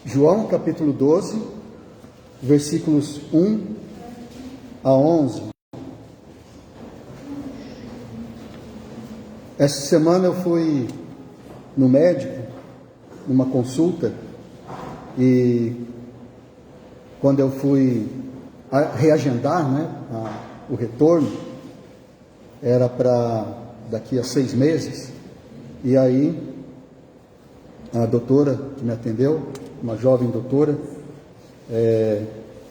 João capítulo 12, versículos 1 a 11. Essa semana eu fui no médico, numa consulta, e quando eu fui reagendar, o retorno, era para daqui a 6 meses, e aí a doutora que me atendeu, uma jovem doutora,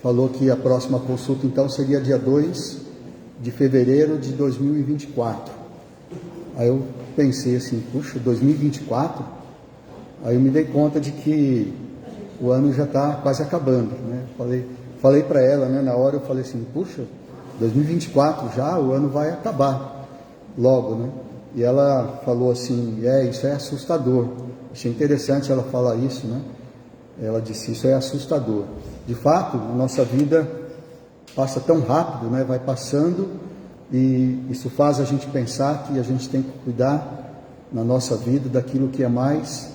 falou que a próxima consulta então seria dia 2 de fevereiro de 2024. Aí eu pensei assim, puxa, 2024? Aí eu me dei conta de que o ano já está quase acabando, né? Falei para ela, né? Na hora eu falei assim, puxa, 2024 já, o ano vai acabar logo, né? E ela falou assim, isso é assustador. Achei interessante ela falar isso, né? Ela disse, isso é assustador. De fato, a nossa vida passa tão rápido, né? Vai passando, e isso faz a gente pensar que a gente tem que cuidar na nossa vida daquilo que é mais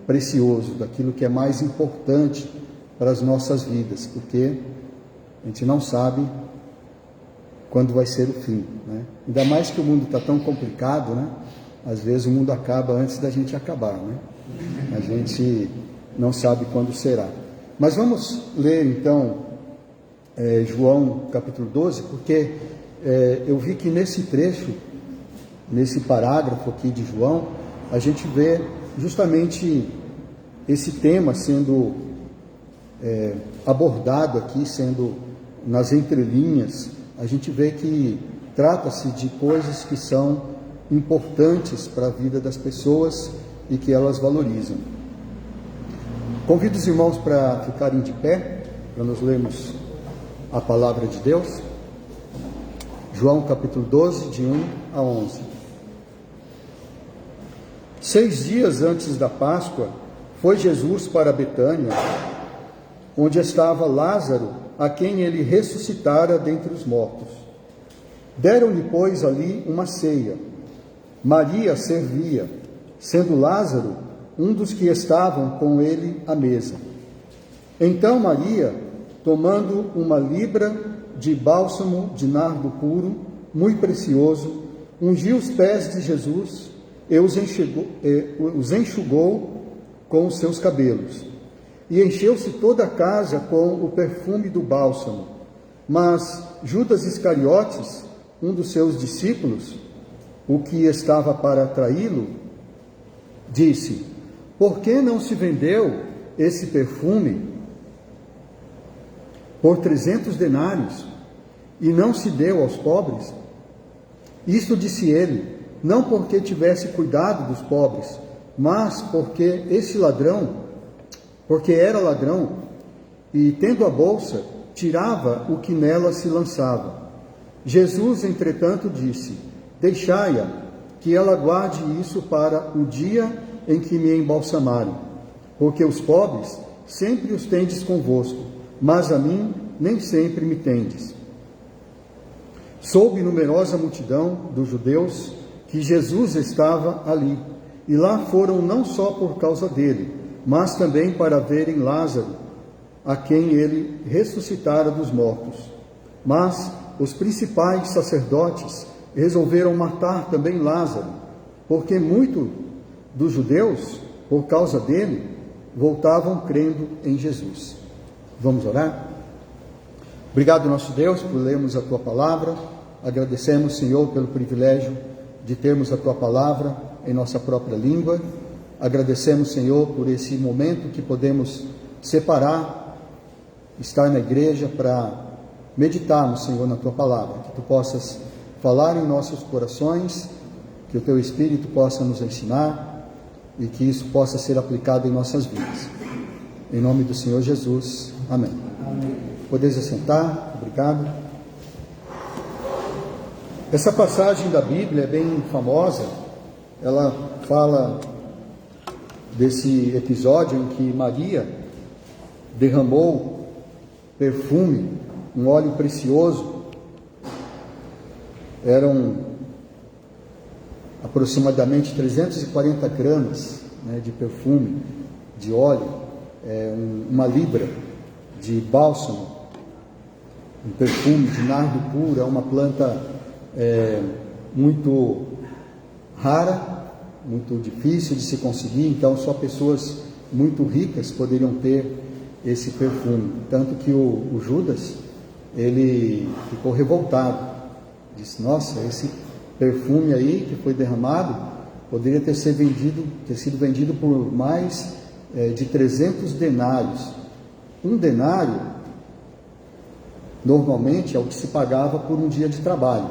precioso, daquilo que é mais importante para as nossas vidas, porque a gente não sabe quando vai ser o fim, né? Ainda mais que o mundo está tão complicado, né? Às vezes o mundo acaba antes da gente acabar, né? A gente não sabe quando será. Mas vamos ler então João capítulo 12, porque eu vi que nesse trecho, nesse parágrafo aqui de João, a gente vê justamente esse tema sendo abordado aqui, sendo nas entrelinhas. A gente vê que trata-se de coisas que são importantes para a vida das pessoas e que elas valorizam. Convido os irmãos para ficarem de pé, para nós lermos a palavra de Deus. João capítulo 12, de 1 a 11. 6 dias antes da Páscoa, foi Jesus para Betânia, onde estava Lázaro, a quem ele ressuscitara dentre os mortos. Deram-lhe, pois, ali uma ceia. Maria servia, sendo Lázaro um dos que estavam com ele à mesa. Então Maria, tomando uma libra de bálsamo de nardo puro, muito precioso, ungiu os pés de Jesus e os enxugou com os seus cabelos. E encheu-se toda a casa com o perfume do bálsamo. Mas Judas Iscariotes, um dos seus discípulos, o que estava para traí-lo, disse: por que não se vendeu esse perfume por 300 denários e não se deu aos pobres? Isto disse ele, não porque tivesse cuidado dos pobres, mas porque era ladrão, e tendo a bolsa, tirava o que nela se lançava. Jesus, entretanto, disse: deixai-a, que ela guarde isso para o dia em que me embalsamarem, porque os pobres sempre os tendes convosco, mas a mim nem sempre me tendes. Soube numerosa multidão dos judeus que Jesus estava ali, e lá foram não só por causa dele, mas também para verem Lázaro, a quem ele ressuscitara dos mortos. Mas os principais sacerdotes resolveram matar também Lázaro, porque muito dos judeus, por causa dele, voltavam crendo em Jesus. Vamos orar? Obrigado, nosso Deus, por lermos a Tua palavra. Agradecemos, Senhor, pelo privilégio de termos a Tua palavra em nossa própria língua. Agradecemos, Senhor, por esse momento que podemos separar, estar na igreja para meditarmos, Senhor, na Tua palavra. Que Tu possas falar em nossos corações, que o Teu Espírito possa nos ensinar e que isso possa ser aplicado em nossas vidas. Em nome do Senhor Jesus. Amém. Podeis assentar. Obrigado. Essa passagem da Bíblia é bem famosa. Ela fala desse episódio em que Maria derramou perfume, um óleo precioso. Eram aproximadamente 340 gramas, de perfume, de óleo, uma libra de bálsamo, um perfume de nardo puro. É uma planta muito rara, muito difícil de se conseguir, então só pessoas muito ricas poderiam ter esse perfume. Tanto que o Judas, ele ficou revoltado, disse: nossa, esse perfume aí que foi derramado poderia ter sido vendido por mais de 300 denários. Um denário normalmente é o que se pagava por um dia de trabalho.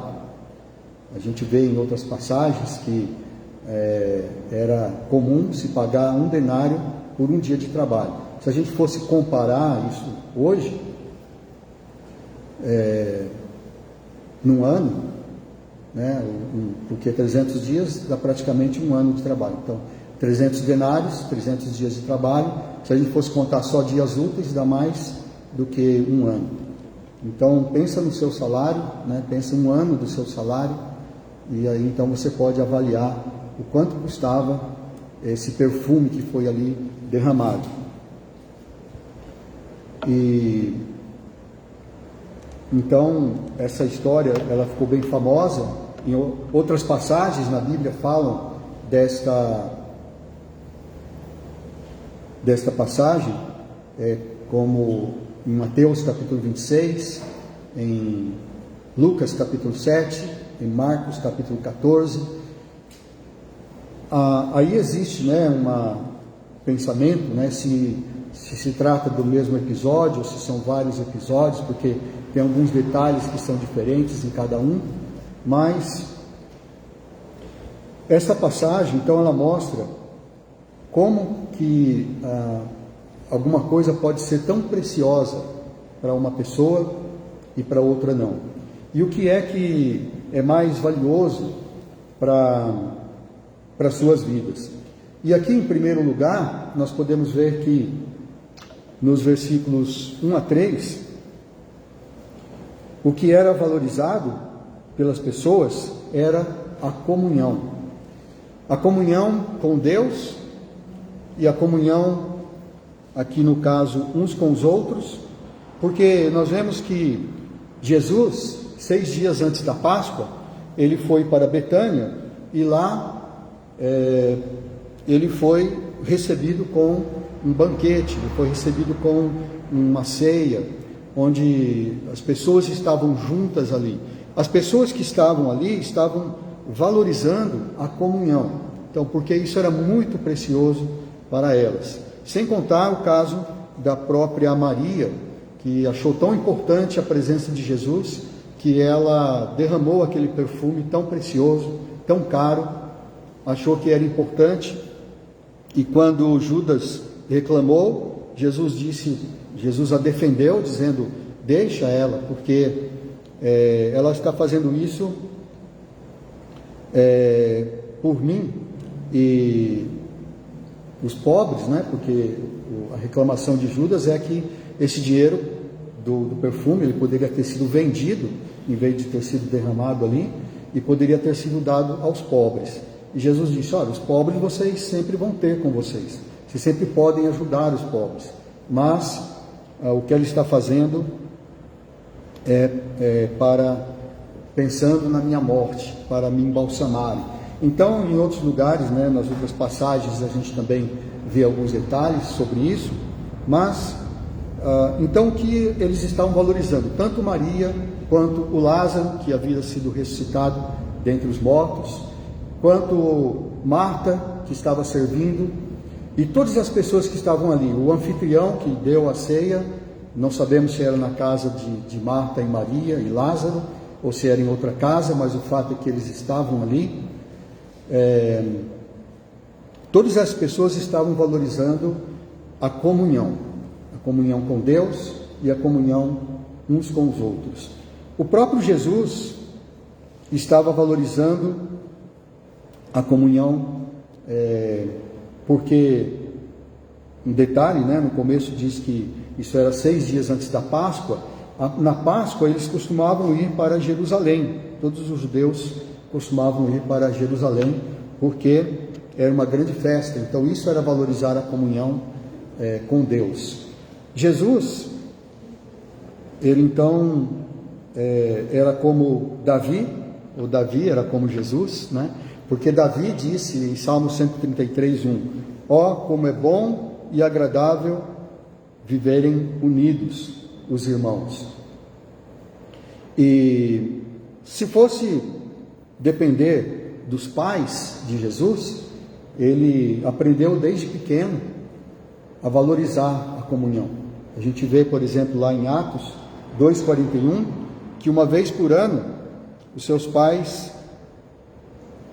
A gente vê em outras passagens que era comum se pagar um denário por um dia de trabalho. Se a gente fosse comparar isso hoje, num ano, né, porque 300 dias dá praticamente um ano de trabalho. Então, 300 denários, 300 dias de trabalho. Se a gente fosse contar só dias úteis, dá mais do que um ano. Então, pensa no seu salário, né, pensa um ano do seu salário, e aí então você pode avaliar o quanto custava esse perfume que foi ali derramado. E então essa história, ela ficou bem famosa. Em outras passagens na Bíblia falam desta passagem, como em Mateus capítulo 26, em Lucas capítulo 7, em Marcos capítulo 14. Aí existe, né, um pensamento, né, se trata do mesmo episódio, ou se são vários episódios, porque tem alguns detalhes que são diferentes em cada um, mas essa passagem, então, ela mostra como que alguma coisa pode ser tão preciosa para uma pessoa e para outra não. E o que é mais valioso para suas vidas. E aqui, em primeiro lugar, nós podemos ver que nos versículos 1 a 3, o que era valorizado pelas pessoas era a comunhão. A comunhão com Deus e a comunhão, aqui no caso, uns com os outros, porque nós vemos que Jesus, 6 dias antes da Páscoa, ele foi para Betânia e lá ele foi recebido com um banquete, ele foi recebido com uma ceia, onde as pessoas estavam juntas ali. As pessoas que estavam ali estavam valorizando a comunhão, então, porque isso era muito precioso para elas. Sem contar o caso da própria Maria, que achou tão importante a presença de Jesus, que ela derramou aquele perfume tão precioso, tão caro, achou que era importante. E quando Judas reclamou, Jesus a defendeu, dizendo: deixa ela, porque ela está fazendo isso por mim e os pobres, né? Porque a reclamação de Judas é que esse dinheiro do perfume, ele poderia ter sido vendido, em vez de ter sido derramado ali, e poderia ter sido dado aos pobres. E Jesus disse: olha, os pobres vocês sempre vão ter com vocês, vocês sempre podem ajudar os pobres, mas o que ele está fazendo pensando na minha morte, para me embalsamarem. Então, em outros lugares, né, nas outras passagens, a gente também vê alguns detalhes sobre isso, mas então o que eles estavam valorizando, tanto Maria quanto o Lázaro, que havia sido ressuscitado dentre os mortos, quanto Marta, que estava servindo, e todas as pessoas que estavam ali. O anfitrião que deu a ceia, não sabemos se era na casa de Marta e Maria e Lázaro, ou se era em outra casa, mas o fato é que eles estavam ali. Todas as pessoas estavam valorizando a comunhão com Deus e a comunhão uns com os outros. O próprio Jesus estava valorizando a comunhão, porque, um detalhe, né, no começo diz que isso era 6 dias antes da Páscoa. Na Páscoa eles costumavam ir para Jerusalém, todos os judeus costumavam ir para Jerusalém, porque era uma grande festa. Então isso era valorizar a comunhão com Deus. Jesus, ele então era como Davi, ou Davi era como Jesus, né? Porque Davi disse em Salmo 133:1: ó, como é bom e agradável viverem unidos os irmãos. E se fosse depender dos pais de Jesus, ele aprendeu desde pequeno a valorizar a comunhão. A gente vê, por exemplo, lá em Atos 2:41, que uma vez por ano, os seus pais,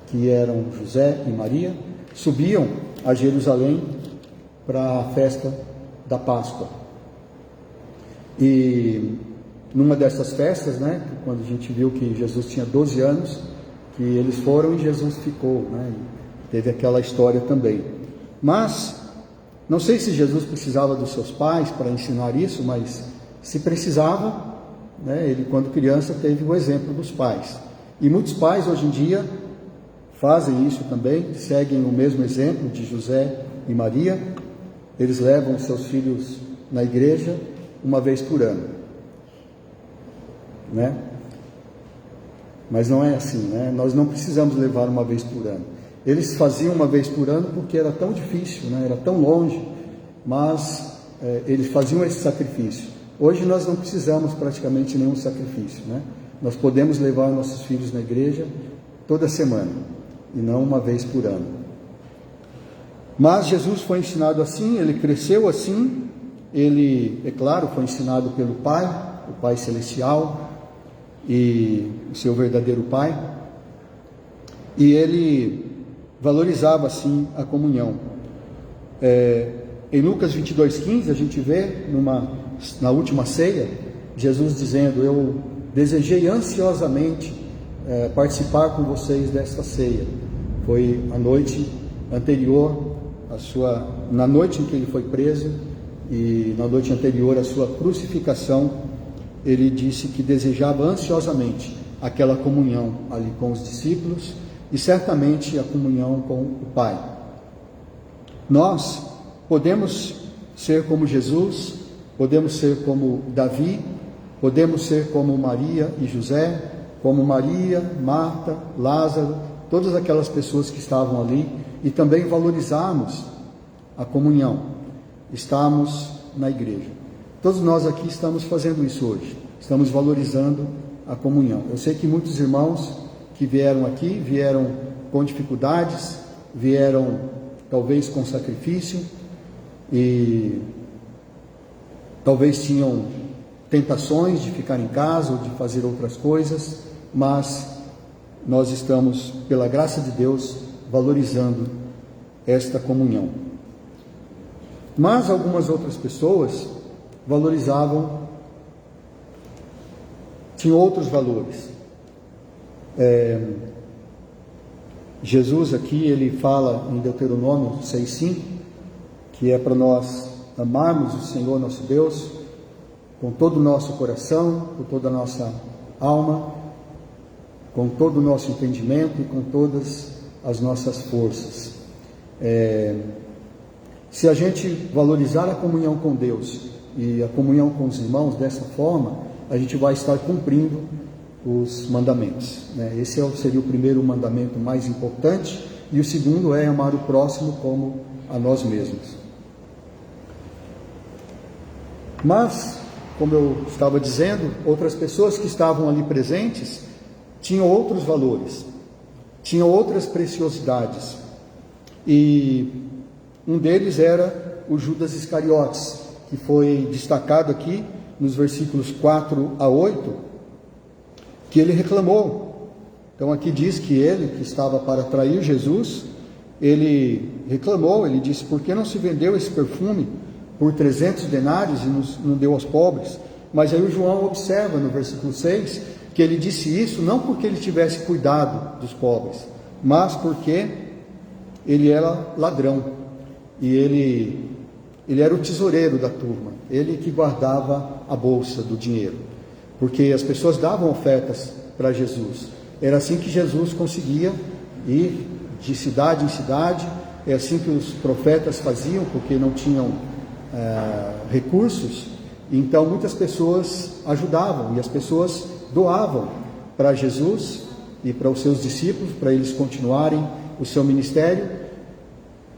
que eram José e Maria, subiam a Jerusalém para a festa da Páscoa. E numa dessas festas, né, quando a gente viu que Jesus tinha 12 anos, que eles foram e Jesus ficou, né, e teve aquela história também. Mas, não sei se Jesus precisava dos seus pais para ensinar isso, mas se precisava, né, ele quando criança teve o exemplo dos pais. E muitos pais hoje em dia fazem isso também, seguem o mesmo exemplo de José e Maria. Eles levam seus filhos na igreja uma vez por ano, né? Mas não é assim, né? Nós não precisamos levar uma vez por ano. Eles faziam uma vez por ano porque era tão difícil, né? Era tão longe, mas eles faziam esse sacrifício. Hoje nós não precisamos praticamente nenhum sacrifício, né? Nós podemos levar nossos filhos na igreja toda semana e não uma vez por ano. Mas Jesus foi ensinado assim, ele cresceu assim, ele, é claro, foi ensinado pelo Pai, o Pai Celestial e o seu verdadeiro Pai, e ele valorizava assim a comunhão. Em Lucas 22:15 a gente vê na última ceia, Jesus dizendo: eu desejei ansiosamente participar com vocês desta ceia. Foi a noite anterior na noite em que ele foi preso e na noite anterior à sua crucificação, ele disse que desejava ansiosamente aquela comunhão ali com os discípulos e certamente a comunhão com o Pai. Nós podemos ser como Jesus, podemos ser como Davi, podemos ser como Maria e José, como Maria, Marta, Lázaro, todas aquelas pessoas que estavam ali, e também valorizarmos a comunhão, estarmos na igreja. Todos nós aqui estamos fazendo isso hoje, estamos valorizando a comunhão. Eu sei que muitos irmãos que vieram aqui, vieram com dificuldades, vieram talvez com sacrifício, e talvez tinham tentações de ficar em casa ou de fazer outras coisas, mas nós estamos, pela graça de Deus, valorizando esta comunhão. Mas algumas outras pessoas valorizavam, tinham outros valores. Jesus aqui, ele fala em Deuteronômio 6:5, que é para nós amarmos o Senhor nosso Deus com todo o nosso coração, com toda a nossa alma, com todo o nosso entendimento e com todas as nossas forças. Se a gente valorizar a comunhão com Deus e a comunhão com os irmãos dessa forma, a gente vai estar cumprindo os mandamentos, né? Esse seria o primeiro mandamento mais importante, e o segundo é amar o próximo como a nós mesmos. Mas, como eu estava dizendo, outras pessoas que estavam ali presentes tinham outros valores, tinham outras preciosidades, e um deles era o Judas Iscariotes, que foi destacado aqui nos versículos 4-8, que ele reclamou. Então aqui diz que ele, que estava para trair Jesus, ele reclamou, ele disse: por que não se vendeu esse perfume por 300 denários e não deu aos pobres? Mas aí o João observa no versículo 6, que ele disse isso não porque ele tivesse cuidado dos pobres, mas porque ele era ladrão, e ele era o tesoureiro da turma, ele que guardava a bolsa do dinheiro, porque as pessoas davam ofertas para Jesus. Era assim que Jesus conseguia ir de cidade em cidade, é assim que os profetas faziam, porque não tinham recursos, então muitas pessoas ajudavam e as pessoas doavam para Jesus e para os seus discípulos, para eles continuarem o seu ministério.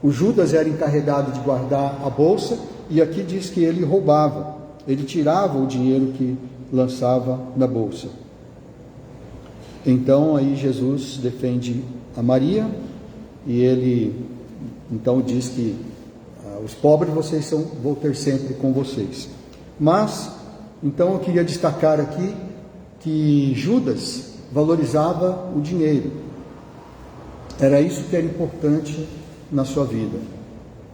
O Judas era encarregado de guardar a bolsa, e aqui diz que ele roubava, ele tirava o dinheiro que lançava na bolsa. Então aí Jesus defende a Maria, e ele então diz que os pobres vou ter sempre com vocês. Mas, então eu queria destacar aqui que Judas valorizava o dinheiro. Era isso que era importante na sua vida,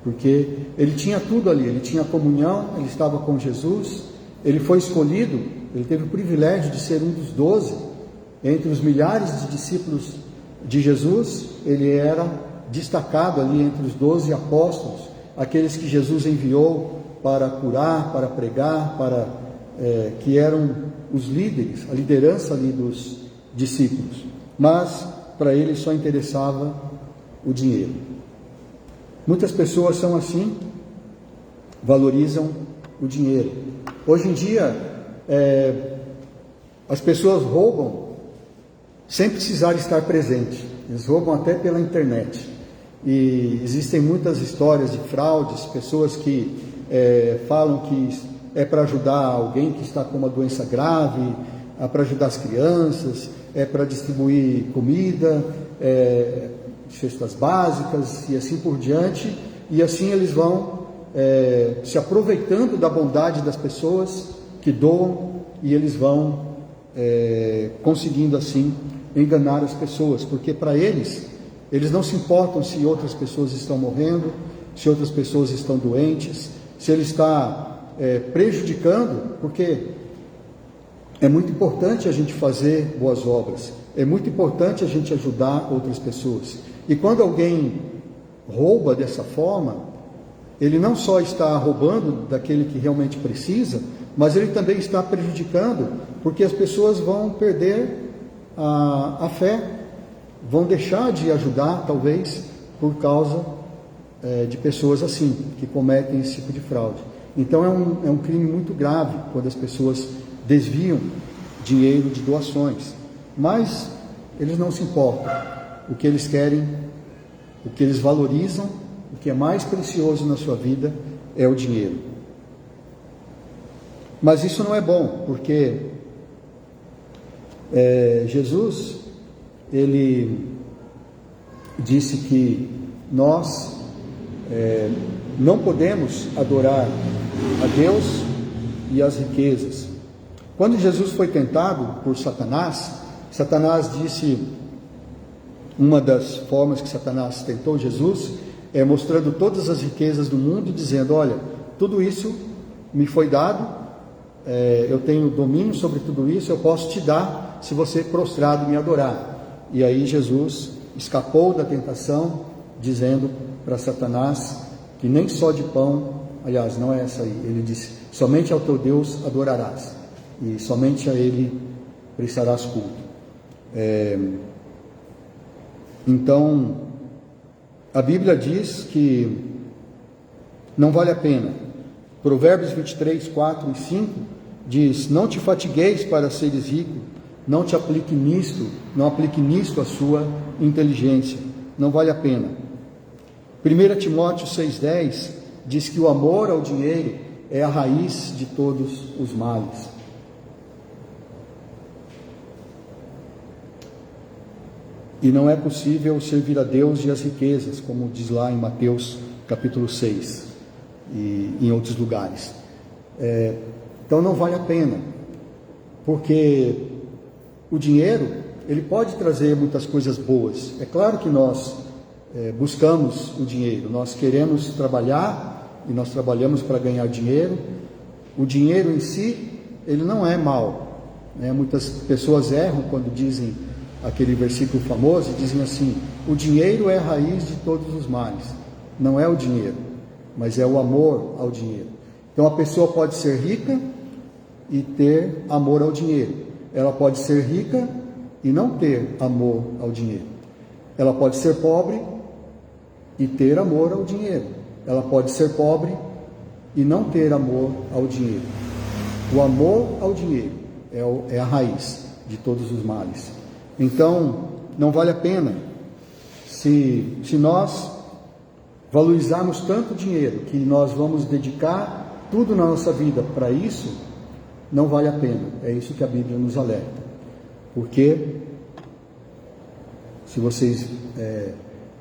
porque ele tinha tudo ali, ele tinha comunhão, ele estava com Jesus, ele foi escolhido, ele teve o privilégio de ser um dos 12, entre os milhares de discípulos de Jesus, ele era destacado ali entre os 12 apóstolos, aqueles que Jesus enviou para curar, para pregar, que eram os líderes, a liderança ali dos discípulos. Mas para ele só interessava o dinheiro. Muitas pessoas são assim, valorizam o dinheiro. Hoje em dia, as pessoas roubam sem precisar estar presente. Eles roubam até pela internet. E existem muitas histórias de fraudes, pessoas que falam que é para ajudar alguém que está com uma doença grave, é para ajudar as crianças, é para distribuir comida, cestas básicas e assim por diante. E assim eles vão se aproveitando da bondade das pessoas que doam, e eles vão conseguindo assim enganar as pessoas, porque para eles não se importam se outras pessoas estão morrendo, se outras pessoas estão doentes, se ele está prejudicando, porque é muito importante a gente fazer boas obras, é muito importante a gente ajudar outras pessoas. E quando alguém rouba dessa forma, ele não só está roubando daquele que realmente precisa, mas ele também está prejudicando, porque as pessoas vão perder a fé, vão deixar de ajudar, talvez, por causa de pessoas assim, que cometem esse tipo de fraude. Então é um crime muito grave quando as pessoas desviam dinheiro de doações, mas eles não se importam. O que eles querem, o que eles valorizam, o que é mais precioso na sua vida é o dinheiro. Mas isso não é bom, porque Jesus, ele disse que nós não podemos adorar a Deus e as riquezas. Quando Jesus foi tentado por Satanás, Satanás disse, uma das formas que Satanás tentou Jesus, mostrando todas as riquezas do mundo, dizendo: olha, tudo isso me foi dado, eu tenho domínio sobre tudo isso, eu posso te dar se você prostrado me adorar. E aí Jesus escapou da tentação, dizendo para Satanás que nem só de pão, aliás, não é essa aí, ele disse: somente ao teu Deus adorarás, e somente a ele prestarás culto. Então, a Bíblia diz que não vale a pena. Provérbios 23, 4 e 5 diz: não te fatigueis para seres rico, não aplique nisto a sua inteligência, não vale a pena. 1 Timóteo 6,10 diz que o amor ao dinheiro é a raiz de todos os males. E não é possível servir a Deus e as riquezas, como diz lá em Mateus capítulo 6 e em outros lugares. Então não vale a pena, porque o dinheiro, ele pode trazer muitas coisas boas. É claro que nós buscamos o dinheiro, nós queremos trabalhar e nós trabalhamos para ganhar dinheiro. O dinheiro em si, ele não é mal, né? Muitas pessoas erram quando dizem aquele versículo famoso, dizem assim: o dinheiro é a raiz de todos os males. Não é o dinheiro, mas é o amor ao dinheiro. Então a pessoa pode ser rica e ter amor ao dinheiro, ela pode ser rica e não ter amor ao dinheiro, ela pode ser pobre e ter amor ao dinheiro, ela pode ser pobre e não ter amor ao dinheiro. O amor ao dinheiro é a raiz de todos os males. Então, não vale a pena se nós valorizarmos tanto o dinheiro que nós vamos dedicar tudo na nossa vida para isso, não vale a pena. É isso que a Bíblia nos alerta. Porque, se vocês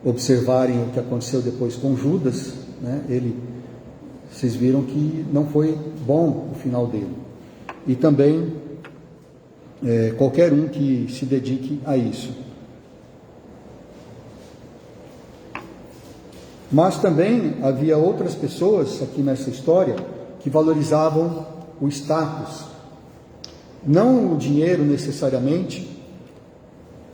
observarem o que aconteceu depois com Judas, né, vocês viram que não foi bom o final dele. E também qualquer um que se dedique a isso. Mas também havia outras pessoas aqui nessa história que valorizavam o status. Não o dinheiro necessariamente,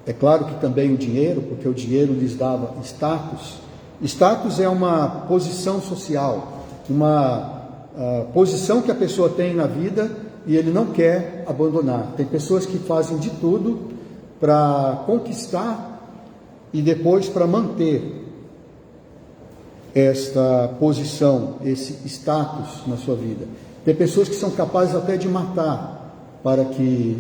é claro que também o dinheiro, porque o dinheiro lhes dava status. Status é uma posição social, uma posição que a pessoa tem na vida e ele não quer abandonar. Tem pessoas que fazem de tudo para conquistar e depois para manter esta posição, esse status na sua vida. Tem pessoas que são capazes até de matar para que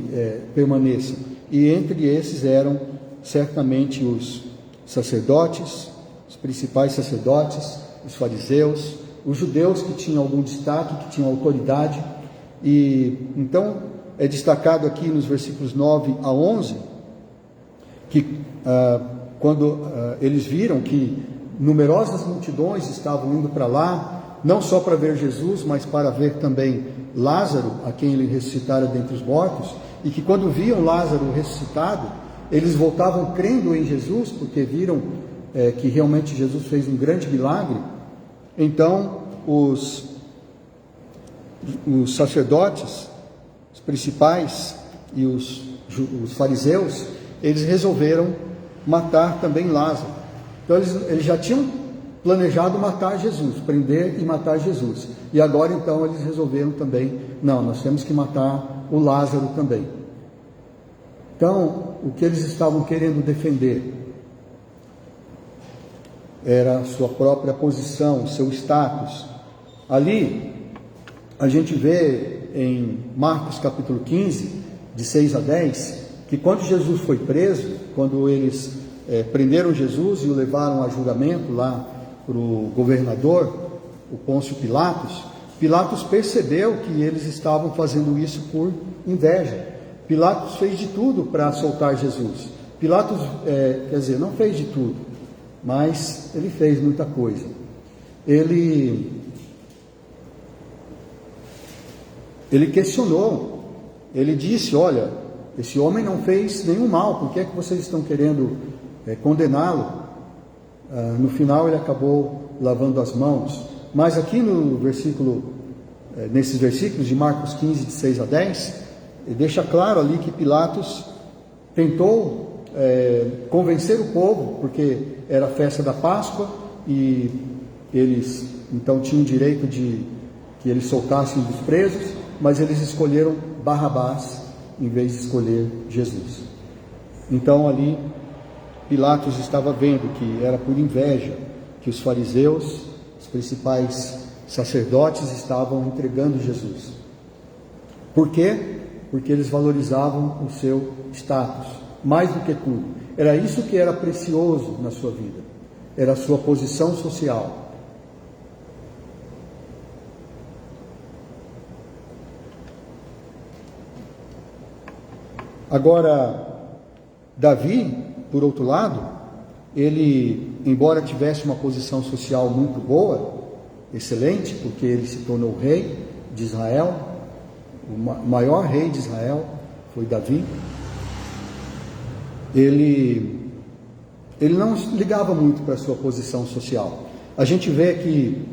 permaneçam. E entre esses eram certamente os sacerdotes, os principais sacerdotes, os fariseus, os judeus que tinham algum destaque, que tinham autoridade. E então é destacado aqui nos versículos 9 a 11 que quando eles viram que numerosas multidões estavam indo para lá, não só para ver Jesus, mas para ver também Lázaro, a quem ele ressuscitara dentre os mortos, e que quando viam Lázaro ressuscitado, eles voltavam crendo em Jesus, porque viram que realmente Jesus fez um grande milagre. Então os sacerdotes, os principais e os fariseus, eles resolveram matar também Lázaro. Então eles já tinham planejado matar Jesus, prender e matar Jesus. E agora então eles resolveram também, não, nós temos que matar o Lázaro também. Então, o que eles estavam querendo defender era a sua própria posição, o seu status. Ali, a gente vê em Marcos capítulo 15, de 6 a 10, que quando Jesus foi preso, quando eles prenderam Jesus e o levaram a julgamento lá para o governador, o Pôncio Pilatos, Pilatos percebeu que eles estavam fazendo isso por inveja. Pilatos fez de tudo para soltar Jesus. Pilatos, não fez de tudo, mas ele fez muita coisa. Ele questionou, ele disse: olha, esse homem não fez nenhum mal, por que é que vocês estão querendo condená-lo? No final ele acabou lavando as mãos. Mas aqui no nesses versículos de Marcos 15, de 6 a 10, ele deixa claro ali que Pilatos tentou convencer o povo, porque era a festa da Páscoa e eles então tinham o direito de que eles soltassem os presos, mas eles escolheram Barrabás em vez de escolher Jesus. Então ali Pilatos estava vendo que era por inveja que os fariseus, os principais sacerdotes, estavam entregando Jesus. Por quê? Porque eles valorizavam o seu status, mais do que tudo. Era isso que era precioso na sua vida, era a sua posição social. Agora, Davi, por outro lado, ele, embora tivesse uma posição social muito boa, excelente, porque ele se tornou rei de Israel, o maior rei de Israel foi Davi, ele não ligava muito para a sua posição social. A gente vê que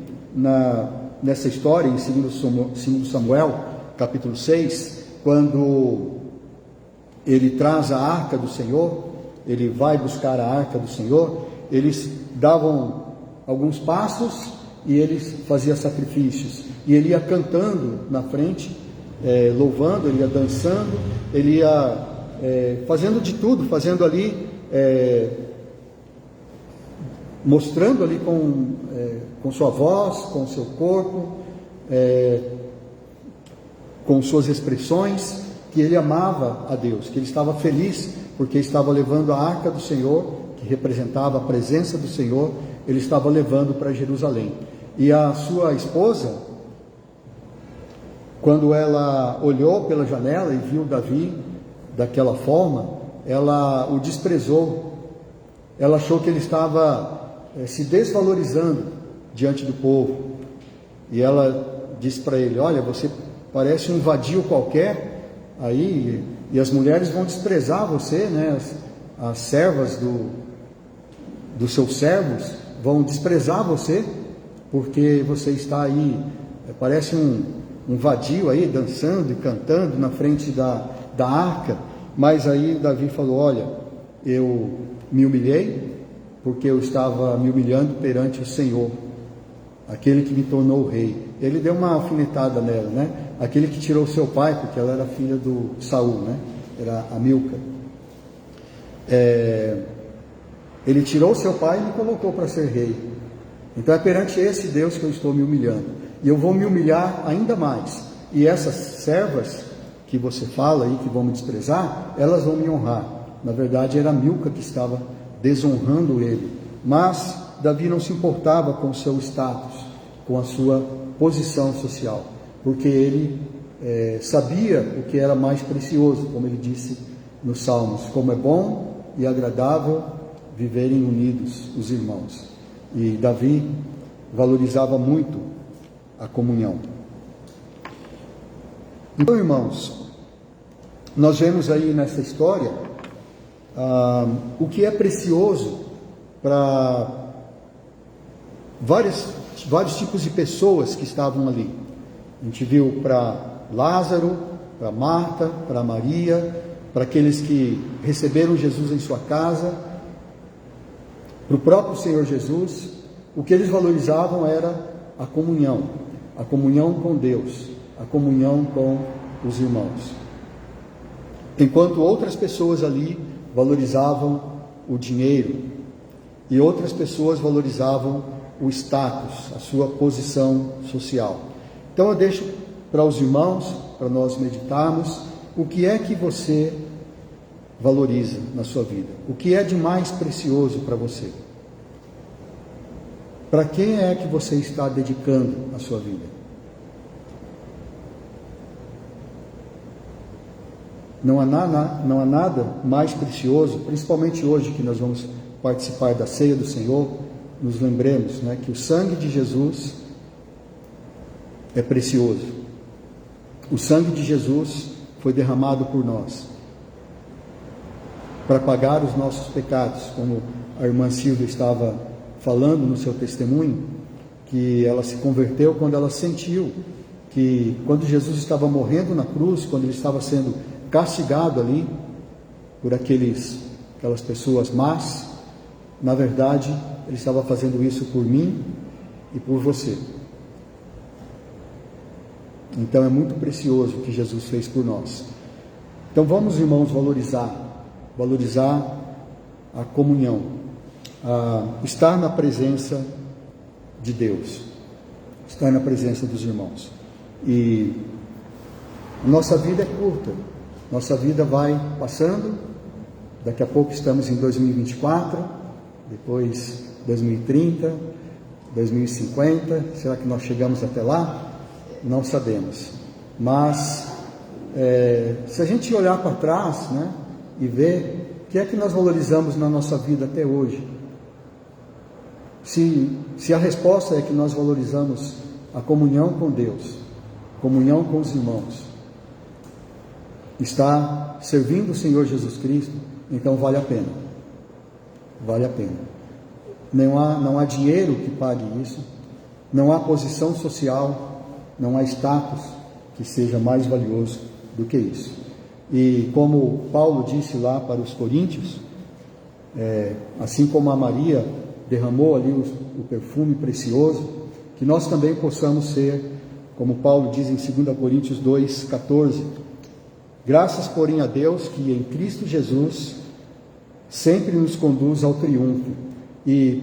nessa história, em 2 Samuel, capítulo 6, quando ele traz a arca do Senhor, ele vai buscar a arca do Senhor, eles davam alguns passos e ele fazia sacrifícios, e ele ia cantando na frente, louvando, ele ia dançando, ele ia fazendo de tudo, fazendo ali, mostrando ali com sua voz, com seu corpo, com suas expressões, que ele amava a Deus, que ele estava feliz porque estava levando a arca do Senhor, que representava a presença do Senhor, ele estava levando para Jerusalém. E a sua esposa, quando ela olhou pela janela e viu Davi daquela forma, ela o desprezou. Ela achou que ele estava se desvalorizando diante do povo. E ela disse para ele: olha, você parece um vadio qualquer aí, e as mulheres vão desprezar você, né? As servas dos seus servos vão desprezar você, porque você está aí, parece um vadio aí, dançando e cantando na frente da arca. Mas aí Davi falou: olha, eu me humilhei, porque eu estava me humilhando perante o Senhor, aquele que me tornou rei. Ele deu uma alfinetada nela, né? Aquele que tirou seu pai, porque ela era filha do Saul, né? Era a Milca. Ele tirou seu pai e me colocou para ser rei. Então é perante esse Deus que eu estou me humilhando. E eu vou me humilhar ainda mais. E essas servas que você fala aí, que vão me desprezar, elas vão me honrar. Na verdade era a Milca que estava desonrando ele. Mas Davi não se importava com o seu status, com a sua posição social, porque ele sabia o que era mais precioso, como ele disse nos Salmos: como é bom e agradável viverem unidos os irmãos. E Davi valorizava muito a comunhão. Então, irmãos, nós vemos aí nessa história o que é precioso para vários tipos de pessoas que estavam ali. A gente viu para Lázaro, para Marta, para Maria, para aqueles que receberam Jesus em sua casa, para o próprio Senhor Jesus. O que eles valorizavam era a comunhão com Deus, a comunhão com os irmãos. Enquanto outras pessoas ali valorizavam o dinheiro, e outras pessoas valorizavam o status, a sua posição social. Então eu deixo para os irmãos, para nós meditarmos, o que é que você valoriza na sua vida? O que é de mais precioso para você? Para quem é que você está dedicando a sua vida? Não há nada mais precioso, principalmente hoje que nós vamos participar da ceia do Senhor. Nos lembremos, né, que o sangue de Jesus é precioso. O sangue de Jesus foi derramado por nós para pagar os nossos pecados, como a irmã Silvia estava falando no seu testemunho, que ela se converteu quando ela sentiu que quando Jesus estava morrendo na cruz, quando ele estava sendo castigado ali por aquelas pessoas más, na verdade ele estava fazendo isso por mim e por você. Então é muito precioso o que Jesus fez por nós. Então vamos, irmãos, valorizar a comunhão, estar na presença de Deus, estar na presença dos irmãos. E nossa vida é curta, nossa vida vai passando. Daqui a pouco estamos em 2024, depois 2030, 2050, será que nós chegamos até lá? Não sabemos. Mas se a gente olhar para trás, né, e ver o que é que nós valorizamos na nossa vida até hoje, se a resposta é que nós valorizamos a comunhão com Deus, comunhão com os irmãos, está servindo o Senhor Jesus Cristo, então vale a pena. Vale a pena. Não há dinheiro que pague isso, não há posição social, não há status que seja mais valioso do que isso. E como Paulo disse lá para os coríntios, assim como a Maria derramou ali o perfume precioso, que nós também possamos ser, como Paulo diz em 2 Coríntios 2,14, graças, porém, a Deus que em Cristo Jesus sempre nos conduz ao triunfo e,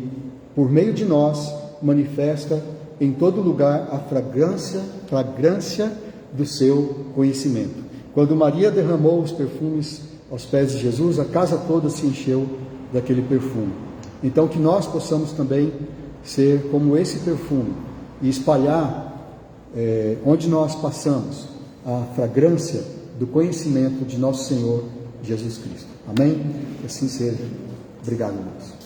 por meio de nós, manifesta em todo lugar a fragrância do seu conhecimento. Quando Maria derramou os perfumes aos pés de Jesus, a casa toda se encheu daquele perfume. Então que nós possamos também ser como esse perfume e espalhar onde nós passamos a fragrância do conhecimento de nosso Senhor Jesus Cristo. Amém? Que assim seja. Obrigado, irmãos.